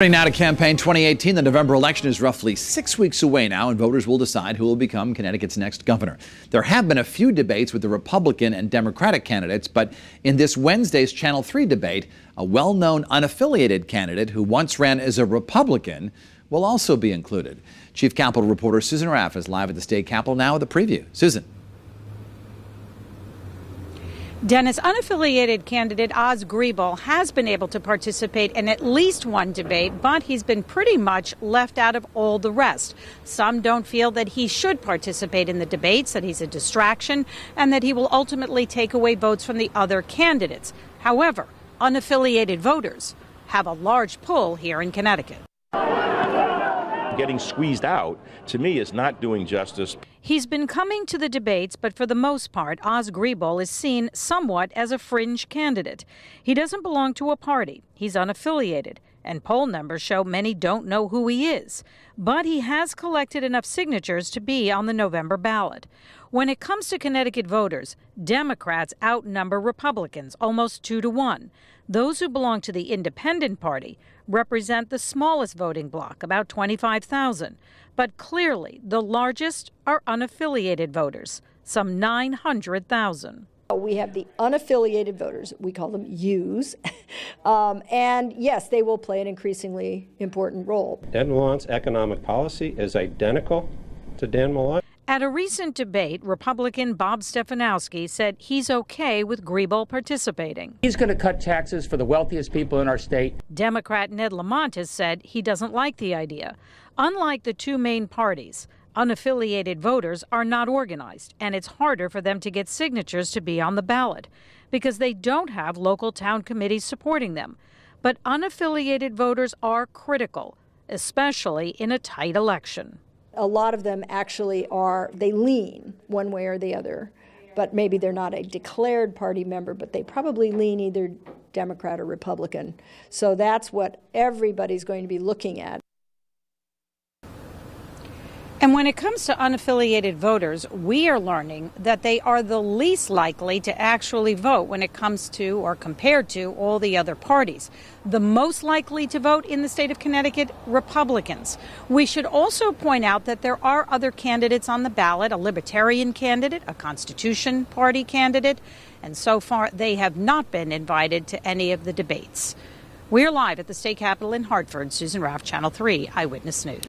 Turning now to campaign 2018, the November election is roughly 6 weeks away now, and voters will decide who will become Connecticut's next governor. There have been a few debates with the Republican and Democratic candidates, but in this Wednesday's Channel 3 debate, a well-known unaffiliated candidate who once ran as a Republican will also be included. Chief Capitol reporter Susan Raff is live at the state capitol now with a preview. Susan. Dennis, unaffiliated candidate Oz Griebel has been able to participate in at least one debate, but he's been pretty much left out of all the rest. Some don't feel that he should participate in the debates, that he's a distraction, and that he will ultimately take away votes from the other candidates. However, unaffiliated voters have a large pull here in Connecticut. Getting squeezed out, to me, is not doing justice. He's been coming to the debates, but for the most part, Oz Griebel is seen somewhat as a fringe candidate. He doesn't belong to a party. He's unaffiliated, and poll numbers show many don't know who he is. But he has collected enough signatures to be on the November ballot. When it comes to Connecticut voters, Democrats outnumber Republicans almost 2-to-1. Those who belong to the Independent Party represent the smallest voting bloc, about 25,000. But clearly, the largest are unaffiliated voters, some 900,000. We have the unaffiliated voters, we call them U's, and yes, they will play an increasingly important role. Ed Mallon's economic policy is identical to Dan Malloy. At a recent debate, Republican Bob Stefanowski said he's okay with Griebel participating. He's going to cut taxes for the wealthiest people in our state. Democrat Ned Lamont has said he doesn't like the idea. Unlike the two main parties, unaffiliated voters are not organized, and it's harder for them to get signatures to be on the ballot because they don't have local town committees supporting them. But unaffiliated voters are critical, especially in a tight election. A lot of them actually they lean one way or the other, but maybe they're not a declared party member, but they probably lean either Democrat or Republican. So that's what everybody's going to be looking at. And when it comes to unaffiliated voters, we are learning that they are the least likely to actually vote when it comes to or compared to all the other parties. The most likely to vote in the state of Connecticut, Republicans. We should also point out that there are other candidates on the ballot, a Libertarian candidate, a Constitution Party candidate, and so far they have not been invited to any of the debates. We're live at the state capitol in Hartford. Susan Raff, Channel 3 Eyewitness News.